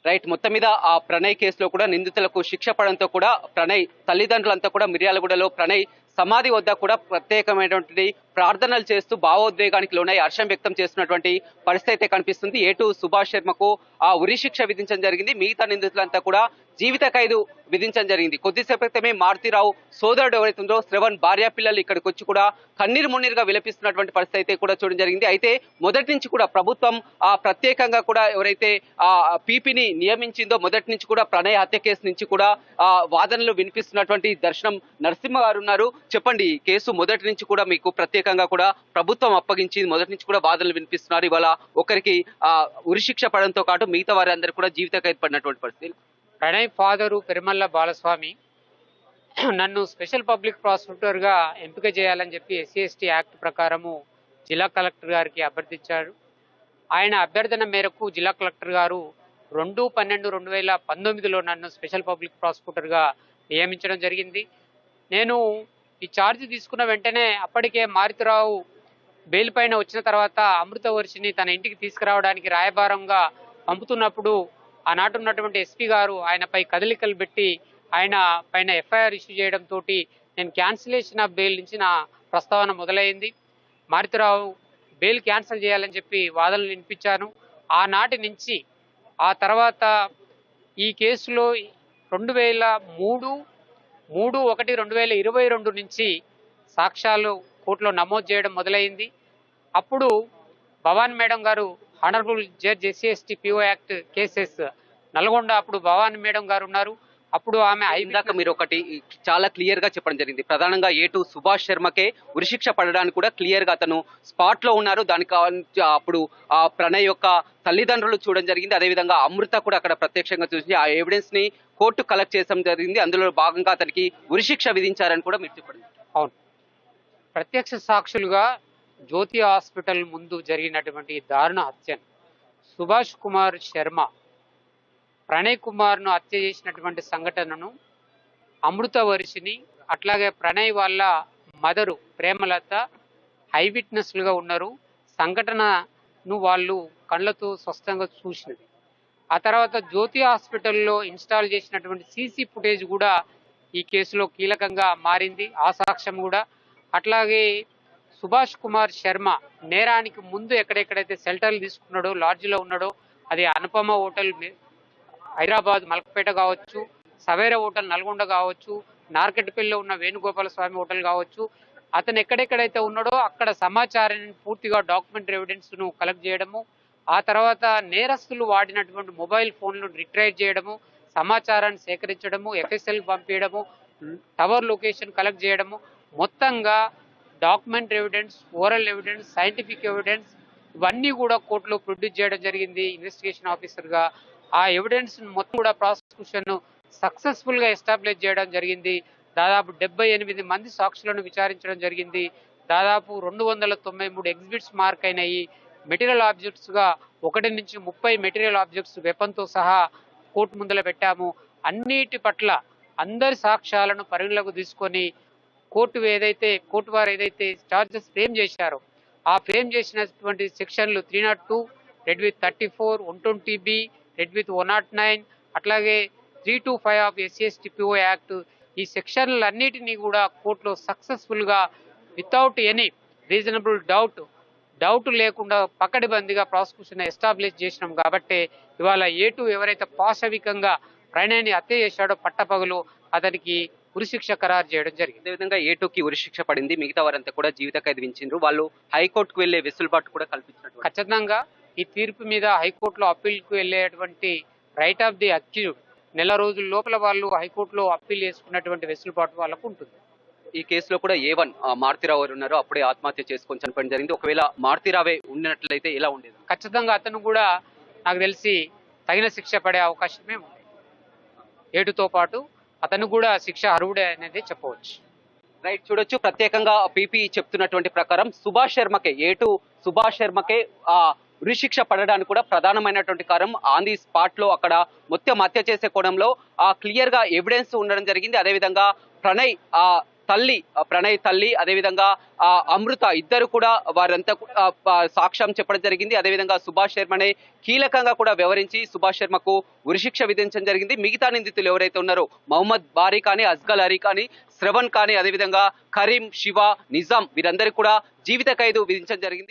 Right. మొత్తం మీద ఆ ప్రణయ్ కేసులో కూడా నిందితులకు శిక్ష పడంతో కూడా ప్రణయ్ తల్లిదండ్రులంతా కూడా మిర్యాలగూడలో ప్రణయ్ సమాధి వద్ద కూడా ప్రత్యేకమైనటువంటి ప్రార్థనలు చేస్తూ భావోద్వేగానికి లోనై హర్షం వ్యక్తం చేస్తున్నటువంటి పరిస్థితి అయితే కనిపిస్తుంది. ఏటు సుభాష్ శర్మకు ఆ ఉరి శిక్ష విధించడం జరిగింది. మిగతా నిందితులంతా కూడా జీవిత ఖైదు విధించడం జరిగింది. కొద్దిసేపు క్రితమే మారుతిరావు సోదరుడు ఎవరైతుందో శ్రవణ్ భార్య పిల్లలు ఇక్కడికి వచ్చి కూడా కన్నీరు మున్నీరుగా విలపిస్తున్నటువంటి పరిస్థితి అయితే కూడా చూడడం జరిగింది. అయితే మొదటి నుంచి కూడా ప్రభుత్వం ప్రత్యేకంగా కూడా ఎవరైతే ఆ పీపీని నియమించిందో మొదటి నుంచి కూడా ప్రణయ్ హత్య కేసు నుంచి కూడా వాదనలు వినిపిస్తున్నటువంటి దర్శనం నరసింహ గారు ఉన్నారు. చెప్పండి, ఈ కేసు మొదటి నుంచి కూడా మీకు ప్రత్యేకంగా కూడా ప్రభుత్వం అప్పగించి మొదటి నుంచి కూడా వాదనలు వినిపిస్తున్నారు. ఇవాళ ఒకరికి ఉరిశిక్ష పడంతో పాటు మిగతా వారి అందరూ కూడా జీవిత ఖైదు పడినటువంటి పరిస్థితి. ప్రణయ్ ఫాదరు పెరుమల్ల బాలస్వామి నన్ను స్పెషల్ పబ్లిక్ ప్రాసిక్యూటర్ గా ఎంపిక చేయాలని చెప్పి SC/ST యాక్ట్ ప్రకారము జిల్లా కలెక్టర్ గారికి అభ్యర్థించారు. ఆయన అభ్యర్థన మేరకు జిల్లా కలెక్టర్ గారు 2/12/2019లో నన్ను స్పెషల్ పబ్లిక్ ప్రాసిక్యూటర్ గా నియమించడం జరిగింది. నేను ఈ ఛార్జ్ తీసుకున్న వెంటనే అప్పటికే మారుతిరావు బెయిల్ పైన వచ్చిన తర్వాత అమృతవర్షిని తన ఇంటికి తీసుకురావడానికి రాయబారంగా పంపుతున్నప్పుడు ఆనాటి ఉన్నటువంటి SP గారు ఆయనపై కదలికలు పెట్టి ఆయన పైన FIR ఇష్యూ చేయడంతో నేను క్యాన్సిలేషన్ ఆఫ్ బెయిల్ నుంచి నా ప్రస్తావన మొదలైంది. మారుతిరావు బెయిల్ క్యాన్సిల్ చేయాలని చెప్పి వాదనలు వినిపించాను. ఆనాటి నుంచి ఆ తర్వాత ఈ కేసులో 3/1/2022 నుంచి సాక్ష్యాలు కోర్టులో నమోదు చేయడం మొదలైంది. అప్పుడు భవాన్ మేడం గారు honourable judge SC/ST PO act cases Nalgonda, అప్పుడు భవాన్ మేడం గారు ఉన్నారు. అప్పుడు ఆమె ఇందాక మీరు ఒకటి చాలా క్లియర్ గా చెప్పడం జరిగింది. ప్రధానంగా ఏటు సుభాష్ శర్మకే ఉరిశిక్ష పడడానికి కూడా క్లియర్ గా అతను స్పాట్ లో ఉన్నారు. దానికి అప్పుడు ఆ ప్రణయ్ యొక్క తల్లిదండ్రులు చూడడం జరిగింది. అదేవిధంగా అమృత కూడా అక్కడ ప్రత్యక్షంగా చూసి ఆ ఎవిడెన్స్ ని కోర్టు కలెక్ట్ చేయడం జరిగింది. అందులో భాగంగా అతనికి ఉరిశిక్ష విధించారని కూడా మీరు చెప్పండి. అవును, ప్రత్యక్ష సాక్షులుగా జ్యోతి హాస్పిటల్ ముందు జరిగినటువంటి దారుణ హత్యను సుభాష్ కుమార్ శర్మ ప్రణయ్ కుమార్ను హత్య చేసినటువంటి సంఘటనను అమృతవర్షిని అట్లాగే ప్రణయ్ వాళ్ళ మదరు ప్రేమలత ఐ విట్నెస్లుగా ఉన్నారు. సంఘటనను వాళ్ళు కళ్ళతో స్పష్టంగా చూసినది. ఆ తర్వాత జ్యోతి హాస్పిటల్లో ఇన్స్టాల్ చేసినటువంటి సీసీ ఫుటేజ్ కూడా ఈ కేసులో కీలకంగా మారింది. ఆ సాక్ష్యం కూడా అట్లాగే సుభాష్ కుమార్ శర్మ నేరానికి ముందు ఎక్కడెక్కడైతే షెల్టర్లు తీసుకున్నాడో, లాడ్జిలో ఉన్నాడో, అది అనుపమ హోటల్ హైదరాబాద్ మలకపేట కావచ్చు, సవేరా హోటల్ నల్గొండ కావచ్చు, నార్కెట్పల్లిలో ఉన్న వేణుగోపాల స్వామి హోటల్ కావచ్చు, అతను ఎక్కడెక్కడైతే ఉన్నాడో అక్కడ సమాచారాన్ని పూర్తిగా డాక్యుమెంటరీ ఎవిడెన్స్ను కలెక్ట్ చేయడము, ఆ తర్వాత నేరస్తులు వాడినటువంటి మొబైల్ ఫోన్లు రిట్రైవ్ చేయడము, సమాచారాన్ని సేకరించడము, FSL పంపించడము, టవర్ లొకేషన్ కలెక్ట్ చేయడము, మొత్తంగా documentary evidence, oral evidence, scientific evidence ఇవన్నీ కూడా కోర్టులో ప్రొడ్యూస్ చేయడం జరిగింది. ఇన్వెస్టిగేషన్ ఆఫీసర్గా ఆ ఎవిడెన్స్ మొత్తం కూడా ప్రాసిక్యూషన్ సక్సెస్ఫుల్ గా ఎస్టాబ్లిష్ చేయడం జరిగింది. దాదాపు 78 మంది సాక్షులను విచారించడం జరిగింది. దాదాపు 293 ఎగ్జిబిట్స్ మార్క్ అయినాయి. మెటీరియల్ ఆబ్జెక్ట్స్ గా 1 నుంచి 30 మెటీరియల్ ఆబ్జెక్ట్స్ వెపన్తో సహా కోర్టు ముందర పెట్టాము. అన్నిటి పట్ల అందరి సాక్ష్యాలను పరిగణలోకి తీసుకొని కోర్టు వారు ఏదైతే చార్జెస్ ఫ్రేమ్ చేశారో ఆ ఫ్రేమ్ చేసినటువంటి సెక్షన్లు 302, red with 34, 120B, red with 109, అట్లాగే 325 ఆఫ్ SC/ST PO యాక్ట్, ఈ సెక్షన్లన్నిటినీ కూడా కోర్టులో సక్సెస్ఫుల్ గా వితౌట్ ఎనీ రీజనబుల్ డౌట్ లేకుండా పకడ్బందీగా ప్రాసిక్యూషన్ ఎస్టాబ్లిష్ చేసినాం. కాబట్టి ఇవాళ ఏటు ఎవరైతే పాశవికంగా ప్రణయ్ని హత్య చేశాడో పట్టపగలు అతనికి ఉరిశిక్ష ఖరారు చేయడం జరిగింది. అదేవిధంగా ఏటుకి ఉరిశిక్ష పడింది. మిగతా వారంతా కూడా జీవిత ఖైదు విధించారు. వాళ్ళు హైకోర్టుకు వెళ్లే వెసులుబాటు కూడా కల్పించినట్టు. ఖచ్చితంగా ఈ తీర్పు మీద హైకోర్టులో అప్పీల్కు వెళ్లేటువంటి రైట్ ఆఫ్ ది అక్యూజ్డ్ నెల రోజుల లోపల వాళ్ళు హైకోర్టులో అప్పీల్ చేసుకున్నటువంటి వెసులుబాటు వాళ్ళకు ఉంటుంది. ఈ కేసులో కూడా A1 మారుతిరావు ఉన్నారు. అప్పుడే ఆత్మహత్య చేసుకొని చనిపోవడం జరిగింది. ఒకవేళ మారుతిరావే ఉన్నట్లయితే ఎలా ఉండేది? ఖచ్చితంగా అతను కూడా నాకు తెలిసి తగిన శిక్ష పడే అవకాశమే ఉంది. ఏటుతో పాటు అతను కూడా శిక్ష అర్హుడే అనేది చెప్పవచ్చు. రైట్, చూడొచ్చు. ప్రత్యేకంగా పీపీ చెప్తున్నటువంటి ప్రకారం ఏటు సుభాష్ శర్మకే ఉరిశిక్ష పడడానికి కూడా ప్రధానమైనటువంటి కారణం ఆన్ ది స్పాట్ లో అక్కడ మొత్తం హత్య చేసే కోణంలో క్లియర్ గా ఎవిడెన్స్ ఉండడం జరిగింది. అదేవిధంగా ప్రణయ్ తల్లి ప్రణయ్ తల్లి అదేవిధంగా అమృత ఇద్దరు కూడా వారంతా సాక్ష్యం చెప్పడం జరిగింది. అదేవిధంగా సుభాష్ శర్మనే కీలకంగా కూడా వ్యవహరించి సుభాష్ శర్మకు ఉరిశిక్ష విధించడం జరిగింది. మిగతా నిందితులు ఎవరైతే ఉన్నారో మహమ్మద్ బారీ కానీ, అజ్గల్ అలీ కానీ, శ్రవణ్ కానీ, అదేవిధంగా కరీం, శివ, నిజాం వీరందరికీ కూడా జీవిత ఖైదు విధించడం జరిగింది.